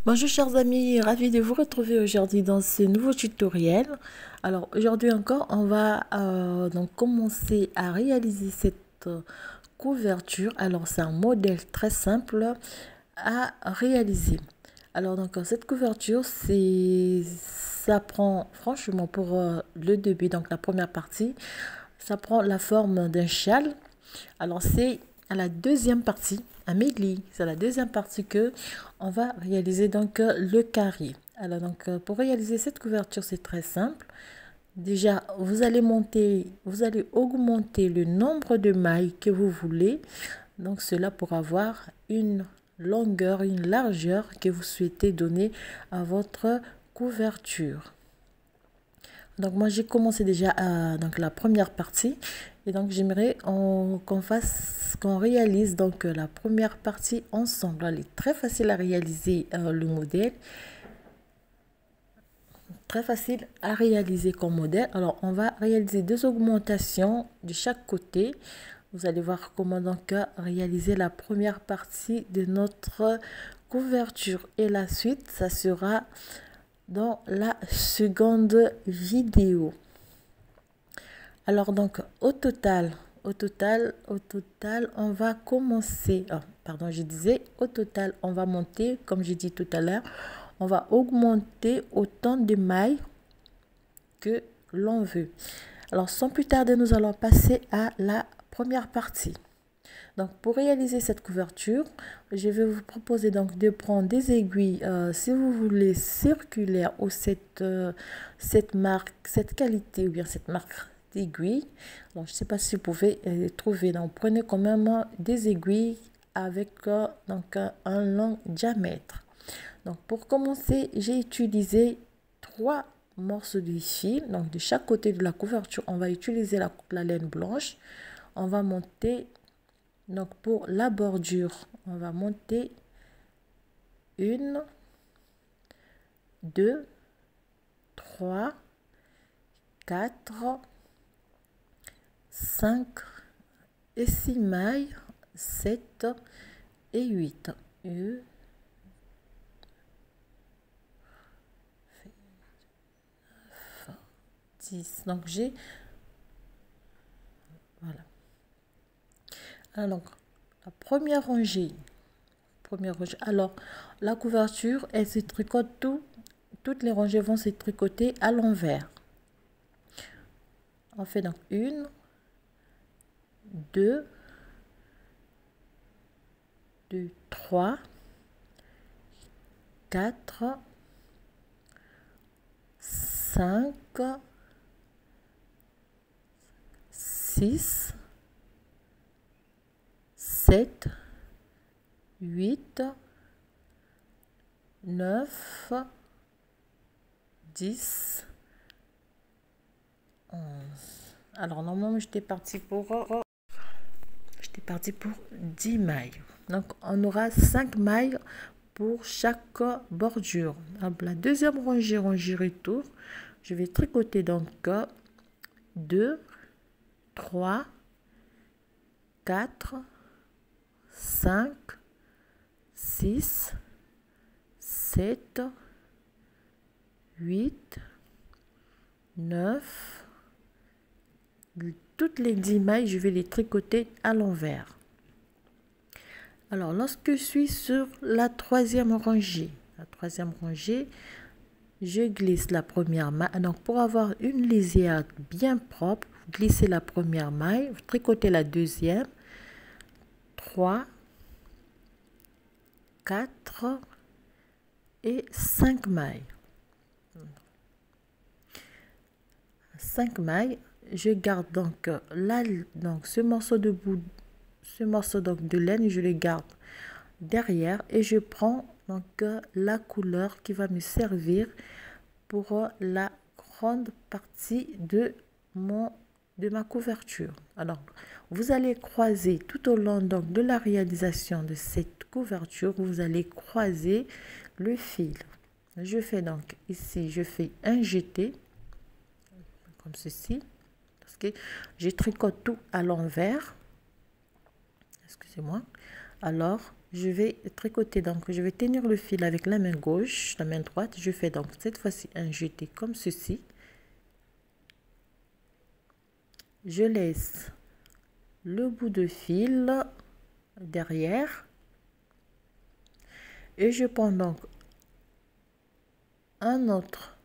Bonjour chers amis, ravi de vous retrouver aujourd'hui dans ce nouveau tutoriel. Alors aujourd'hui encore, on va donc commencer à réaliser cette couverture. Alors c'est un modèle très simple à réaliser. Alors donc cette couverture, ça prend franchement pour le début, donc la première partie, ça prend la forme d'un châle. Alors c'est à la deuxième partie, à Méli, c'est la deuxième partie que on va réaliser donc le carré. Alors donc pour réaliser cette couverture, c'est très simple. Déjà, vous allez augmenter le nombre de mailles que vous voulez. Donc cela pour avoir une longueur, une largeur que vous souhaitez donner à votre couverture. Donc moi j'ai commencé déjà donc la première partie et donc j'aimerais qu'on réalise donc la première partie ensemble. Elle est très facile à réaliser le modèle, très facile à réaliser comme modèle. Alors on va réaliser deux augmentations de chaque côté. Vous allez voir comment donc réaliser la première partie de notre couverture et la suite ça sera dans la seconde vidéo. Alors donc au total, on va commencer. Oh, pardon, je disais au total, on va monter, comme j'ai dit tout à l'heure, on va augmenter autant de mailles que l'on veut. Alors sans plus tarder, nous allons passer à la première partie. Donc pour réaliser cette couverture, je vais vous proposer donc de prendre des aiguilles, si vous voulez circulaires ou cette marque, cette qualité ou bien cette marque d'aiguilles. Donc je ne sais pas si vous pouvez les trouver. Donc prenez quand même des aiguilles avec donc un long diamètre. Donc pour commencer, j'ai utilisé 3 morceaux de fil. Donc de chaque côté de la couverture, on va utiliser la laine blanche. On va monter. Donc pour la bordure, on va monter 1, 2, 3, 4, 5 et 6 mailles, 7 et 8. 10. Donc j'ai voilà. Alors la première rangée. Alors la couverture, elle se tricote toutes les rangées vont se tricoter à l'envers. On fait donc 1, 2, 3, 4, 5, 6, 7, 8, 9, 10, 11. Alors normalement j'étais parti pour 10 mailles. Donc on aura 5 mailles pour chaque bordure. La deuxième rangée, rangée retour, je vais tricoter donc 2, 3, 4, 5, 6, 7, 8, 9. Toutes les 10 mailles, je vais les tricoter à l'envers. Alors, lorsque je suis sur la troisième rangée, je glisse la première maille. Donc, pour avoir une lisière bien propre, vous glissez la première maille, vous tricotez la deuxième, 3, 4 et 5 mailles. 5 mailles, je garde donc ce morceau de laine, je le garde derrière et je prends donc la couleur qui va me servir pour la grande partie de ma couverture. Alors vous allez croiser tout au long donc de la réalisation de cette couverture, vous allez croiser le fil. Je fais donc ici, je fais un jeté comme ceci parce que je tricote tout à l'envers. Excusez-moi. Alors je vais tricoter. Donc je vais tenir le fil avec la main gauche, la main droite. Je fais donc cette fois-ci un jeté comme ceci. Je laisse le bout de fil derrière et je prends donc un autre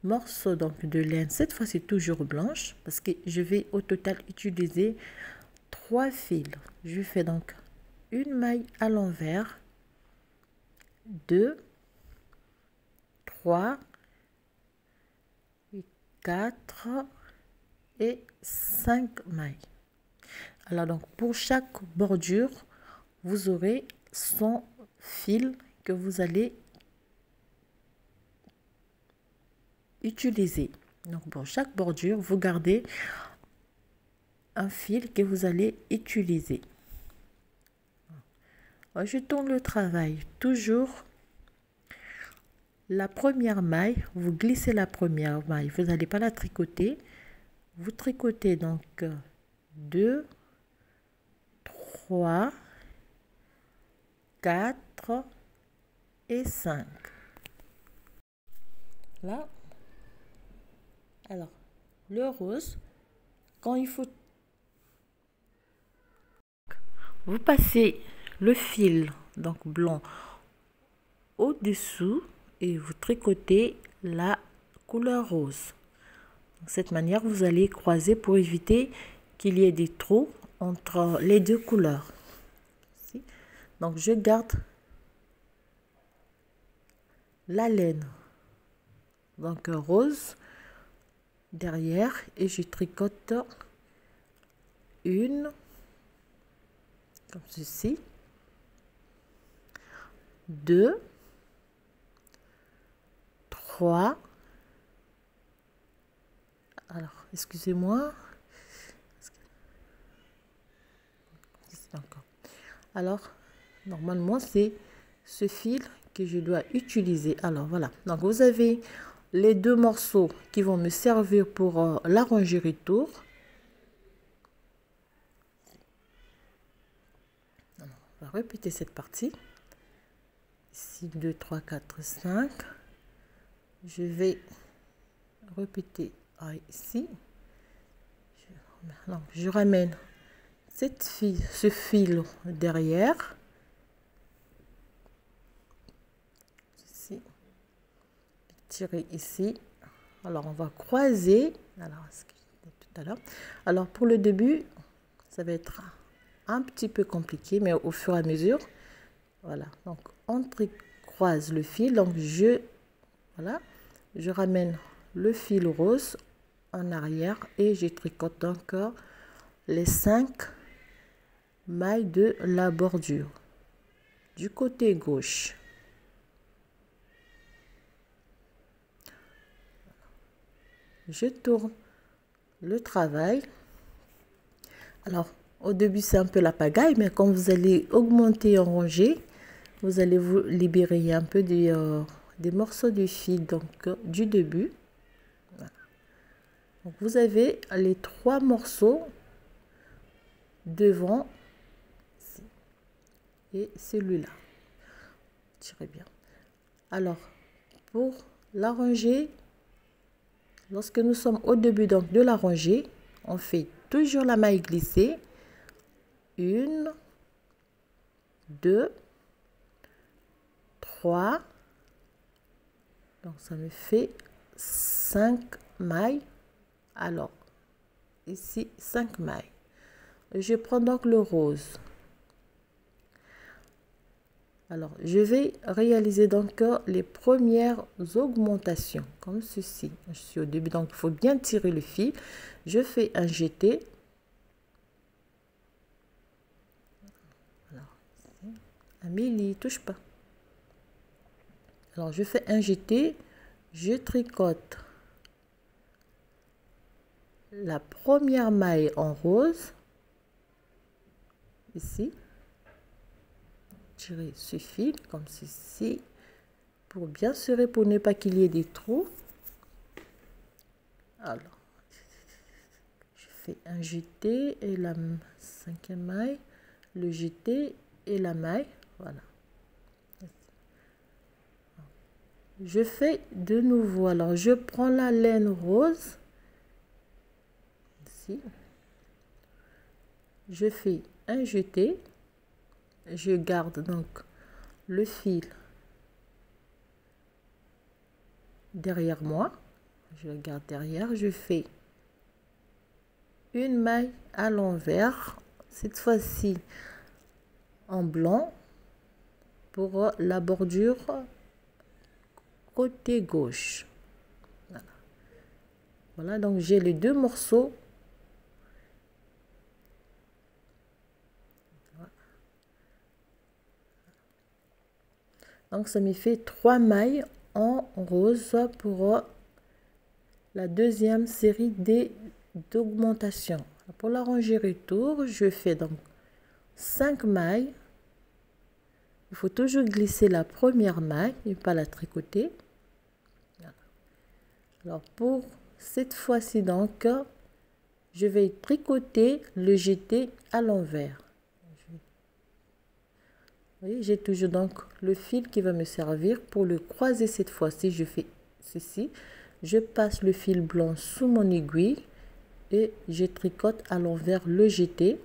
morceau donc de laine, cette fois-ci toujours blanche, parce que je vais au total utiliser 3 fils. Je fais donc une maille à l'envers, 2, 3, 4 et 5 mailles. Alors donc pour chaque bordure, vous aurez 100 fils que vous allez utiliser. Donc pour chaque bordure, vous gardez un fil que vous allez utiliser. Je tourne le travail toujours. La première maille, vous glissez la première maille, vous n'allez pas la tricoter. Vous tricotez donc 2, 3, 4 et 5. Là, alors, le rose, quand il faut, vous passez le fil donc blanc au-dessous et vous tricotez la couleur rose. De cette manière, vous allez croiser pour éviter qu'il y ait des trous entre les deux couleurs. Donc, je garde la laine, donc rose, derrière et je tricote une, comme ceci, 2, 3, alors excusez-moi, alors normalement c'est ce fil que je dois utiliser. Alors voilà, donc vous avez les 2 morceaux qui vont me servir pour la rangée tour. On va répéter cette partie. Ici 2, 3, 4, 5. Je vais répéter ici. Donc, je ramène ce fil derrière. Tirer ici. Alors on va croiser. Alors ce que j'ai dit tout à l'heure. Alors pour le début, ça va être un petit peu compliqué, mais au fur et à mesure, voilà. Donc on croise le fil. Donc je ramène le fil rose en arrière et je tricote encore les 5 mailles de la bordure du côté gauche. Je tourne le travail. Alors au début c'est un peu la pagaille, mais quand vous allez augmenter en rangée, vous allez vous libérer un peu des morceaux de fil donc du début. Voilà. Donc vous avez les 3 morceaux devant et celui-là. Tirez bien. Alors pour la rangée, lorsque nous sommes au début donc de la rangée, on fait toujours la maille glissée. 1, 2, 3. Donc ça me fait 5 mailles. Alors ici 5 mailles. Je prends donc le rose. Alors je vais réaliser donc les premières augmentations comme ceci. Je suis au début, donc il faut bien tirer le fil. Je fais un jeté. Alors Amélie, touche pas. Alors je fais un jeté, je tricote la première maille en rose ici. Tirer ce fil comme ceci pour bien serrer, pour ne pas qu'il y ait des trous. Alors je fait un jeté et la cinquième maille, le jeté et la maille, voilà. Je fais de nouveau, alors je prends la laine rose ici, je fais un jeté, je garde donc le fil derrière moi, je le garde derrière, je fais une maille à l'envers, cette fois-ci en blanc pour la bordure côté gauche. Voilà, voilà, donc j'ai les deux morceaux. Donc ça me fait 3 mailles en rose pour la deuxième série d'augmentation. Pour la rangée retour, je fais donc 5 mailles. Il faut toujours glisser la première maille et pas la tricoter. Voilà. Alors pour cette fois-ci donc, je vais tricoter le jeté à l'envers. Vous voyez, j'ai toujours donc le fil qui va me servir pour le croiser. Cette fois-ci, je fais ceci. Je passe le fil blanc sous mon aiguille et je tricote à l'envers le jeté.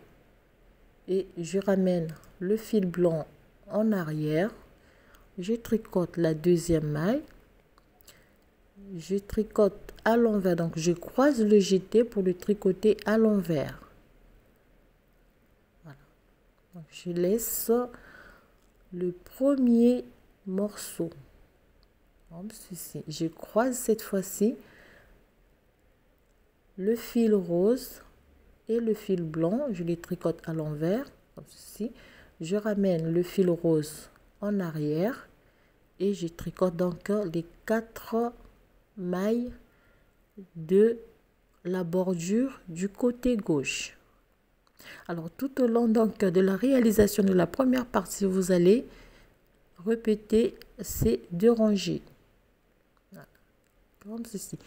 Et je ramène le fil blanc en arrière. Je tricote la deuxième maille. Je tricote à l'envers. Donc, je croise le jeté pour le tricoter à l'envers. Voilà. Donc, je laisse le premier morceau comme ceci. Je croise cette fois-ci le fil rose et le fil blanc, je les tricote à l'envers comme ceci. Je ramène le fil rose en arrière et je tricote donc les 4 mailles de la bordure du côté gauche. Alors tout au long donc de la réalisation de la première partie, vous allez répéter ces 2 rangées. Voilà. Comme ceci.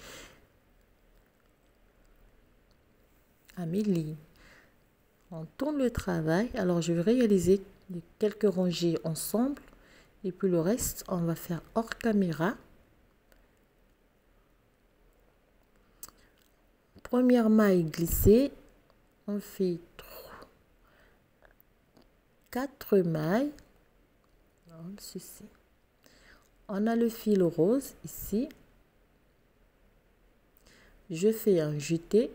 Amélie, on tourne le travail. Alors je vais réaliser les quelques rangées ensemble et puis le reste on va faire hors caméra. Première maille glissée, on fait 4 mailles comme ceci. On a le fil rose ici, je fais un jeté,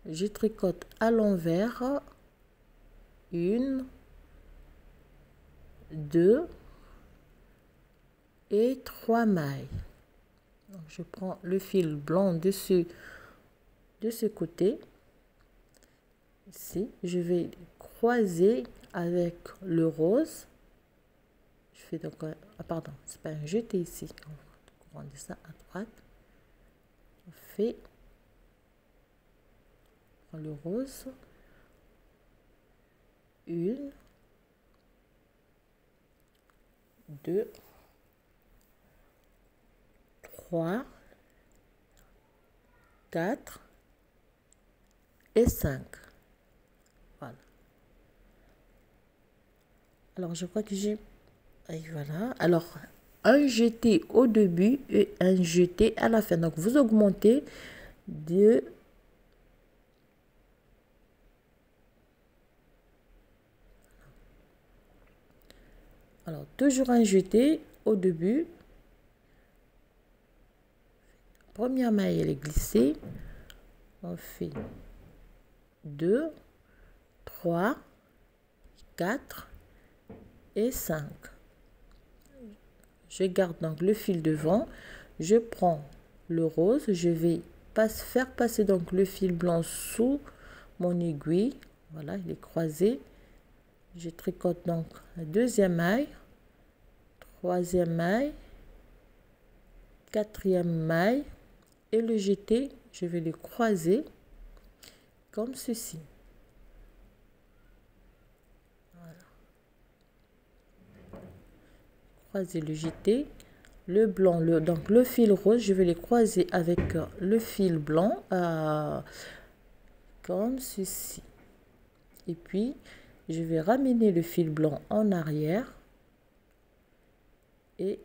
je tricote à l'envers 1, 2 et 3 mailles. Donc, je prends le fil blanc de ce côté. Ici, je vais croiser avec le rose. Je fais donc, pardon, c'est pas un jeté ici. On va ça à droite. On fait le rose. 1, 2, 3, 4 et 5. Voilà. Alors, je crois que j'ai... Et voilà. Alors, un jeté au début et un jeté à la fin. Donc, vous augmentez de... Alors, toujours un jeté au début. Première maille, elle est glissée. On fait 2, 3, 4 et 5. Je garde donc le fil devant. Je prends le rose. Je vais faire passer donc le fil blanc sous mon aiguille. Voilà, il est croisé. Je tricote donc la deuxième maille, troisième maille, quatrième maille et le jeté, je vais le croiser comme ceci. Voilà. Croiser le jeté le blanc, donc le fil rose, je vais les croiser avec le fil blanc comme ceci. Et puis, je vais ramener le fil blanc en arrière et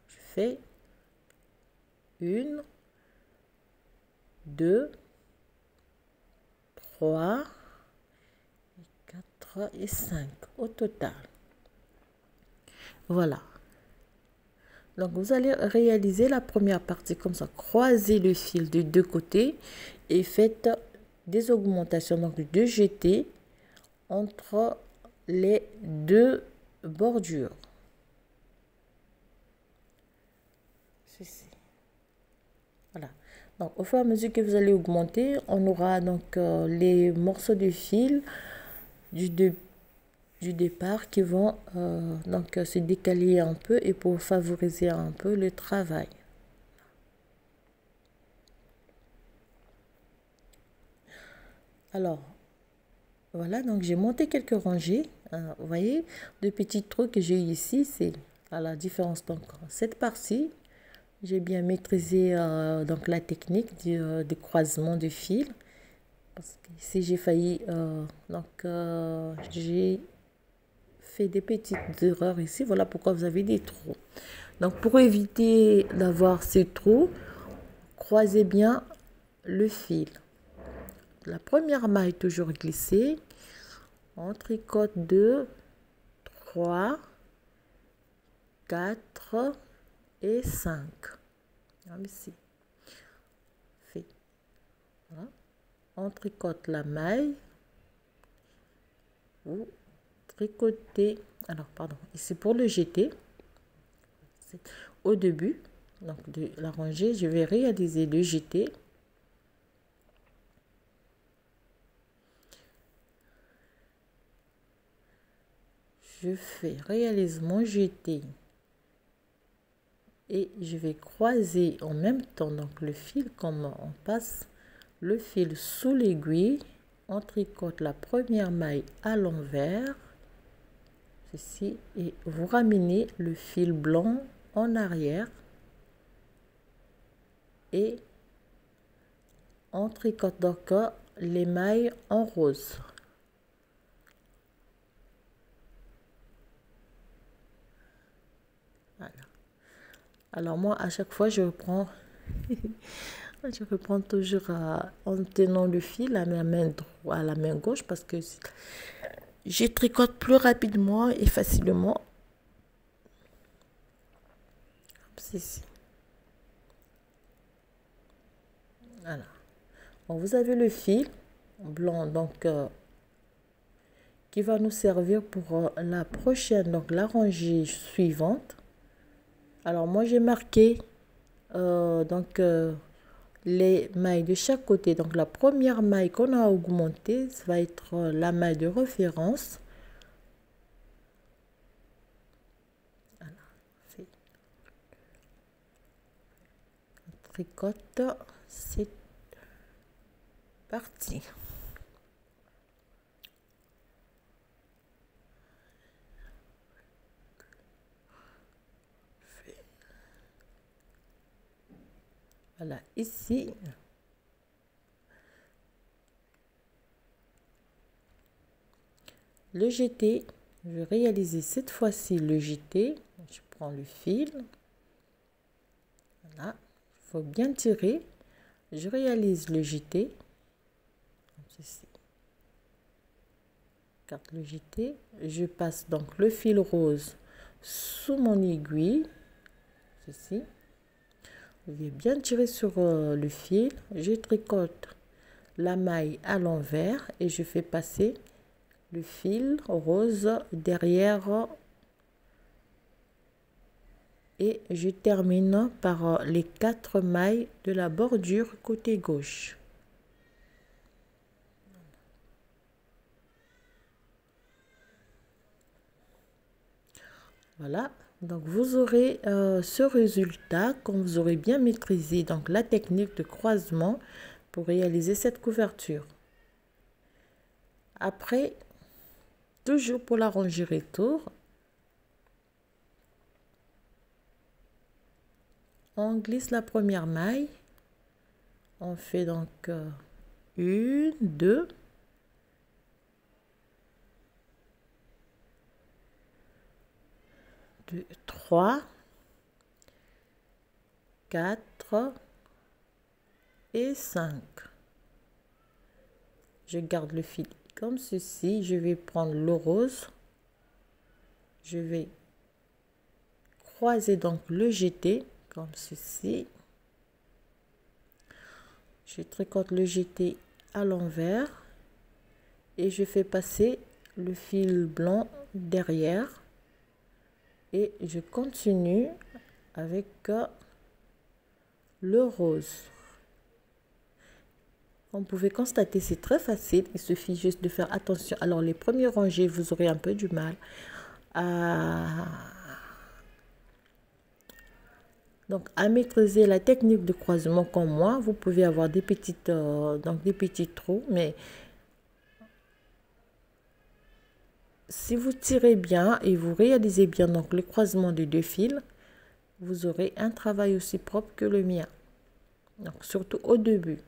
je fais 1, 2, 3, 4 et 5 au total. Voilà. Donc, vous allez réaliser la première partie comme ça. Croisez le fil de deux côtés et faites des augmentations, donc 2 jetés entre les deux bordures. Ceci. Voilà. Donc, au fur et à mesure que vous allez augmenter, on aura donc les morceaux de fil du départ qui vont donc se décaler un peu et pour favoriser un peu le travail. Alors, voilà, donc j'ai monté quelques rangées. Vous voyez, de petits trous que j'ai ici, c'est à la différence. Donc, cette partie, j'ai bien maîtrisé donc la technique du croisement de fil. Parce que ici, j'ai failli, j'ai fait des petites erreurs ici. Voilà pourquoi vous avez des trous. Donc, pour éviter d'avoir ces trous, croisez bien le fil. La première maille toujours glissée. On tricote 2, 3, 4 et 5. Ici. Fait. Voilà. On tricote la maille. Vous tricotez. Alors, pardon. Ici pour le jeter. Au début donc de la rangée, je vais réaliser le jeté. Je réalise mon jeté et je vais croiser en même temps donc le fil comme on passe le fil sous l'aiguille. On tricote la première maille à l'envers, ceci, et vous ramenez le fil blanc en arrière et on tricote donc les mailles en rose. Voilà. Alors moi à chaque fois je reprends je reprends toujours en tenant le fil à la main droite, à la main gauche, parce que je tricote plus rapidement et facilement. Ceci. Voilà. Bon, vous avez le fil blanc donc qui va nous servir pour la prochaine, donc la rangée suivante. Alors moi j'ai marqué donc les mailles de chaque côté. Donc la première maille qu'on a augmentée, ça va être la maille de référence. Voilà. On tricote, c'est parti. Voilà, ici, le jeté, je vais réaliser cette fois-ci le jeté. Je prends le fil, voilà, il faut bien tirer. Je réalise le jeté, ceci. Carte le jeté, je passe donc le fil rose sous mon aiguille, ceci. Je vais bien tirer sur le fil, je tricote la maille à l'envers et je fais passer le fil rose derrière et je termine par les 4 mailles de la bordure côté gauche. Voilà, donc vous aurez ce résultat quand vous aurez bien maîtrisé donc la technique de croisement pour réaliser cette couverture. Après, toujours pour la rangée retour, On glisse la première maille. On fait donc 1, 2, 3, 4 et 5. Je garde le fil comme ceci. Je vais prendre le rose. Je vais croiser donc le jeté comme ceci. Je tricote le jeté à l'envers et je fais passer le fil blanc derrière et je continue avec le rose. Vous pouvez constater, c'est très facile. Il suffit juste de faire attention. Alors, les premiers rangées, vous aurez un peu du mal à maîtriser la technique de croisement comme moi. Vous pouvez avoir des petites des petits trous, mais si vous tirez bien et vous réalisez bien donc le croisement des deux fils, vous aurez un travail aussi propre que le mien. Donc, surtout au début.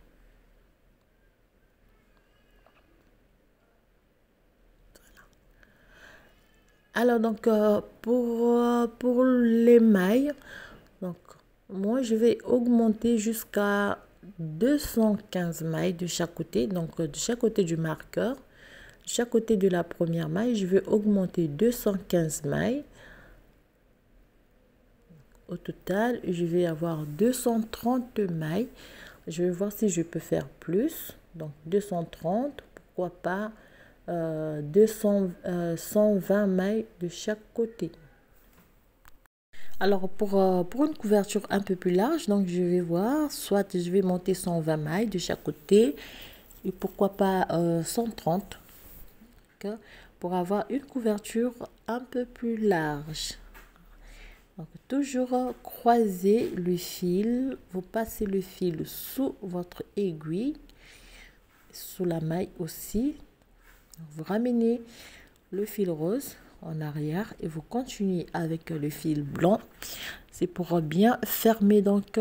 Alors donc pour les mailles, donc moi je vais augmenter jusqu'à 215 mailles de chaque côté, donc de chaque côté du marqueur, de chaque côté de la première maille, je vais augmenter 215 mailles. Au total, je vais avoir 230 mailles. Je vais voir si je peux faire plus, donc 230, pourquoi pas 120 mailles de chaque côté. Alors pour une couverture un peu plus large, donc je vais voir, soit je vais monter 120 mailles de chaque côté et pourquoi pas 130 pour avoir une couverture un peu plus large. Donc toujours croiser le fil, vous passez le fil sous votre aiguille, sous la maille aussi. Vous ramenez le fil rose en arrière et vous continuez avec le fil blanc. C'est pour bien fermer donc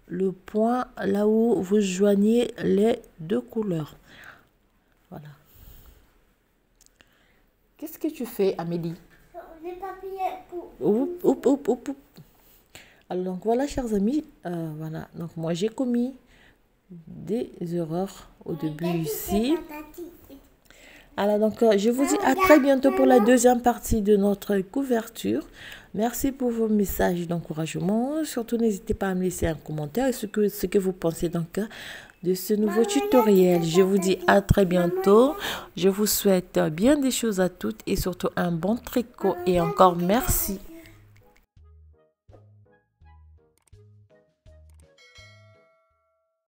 le point là où vous joignez les deux couleurs. Voilà. Qu'est-ce que tu fais, Amélie? Les papiers pour... Alors donc voilà, chers amis, voilà. Donc moi j'ai commis des erreurs au début ici. Alors donc je vous dis à très bientôt pour la deuxième partie de notre couverture. Merci pour vos messages d'encouragement. Surtout n'hésitez pas à me laisser un commentaire et ce que vous pensez donc de ce nouveau tutoriel. Je vous dis à très bientôt. Je vous souhaite bien des choses à toutes et surtout un bon tricot et encore merci.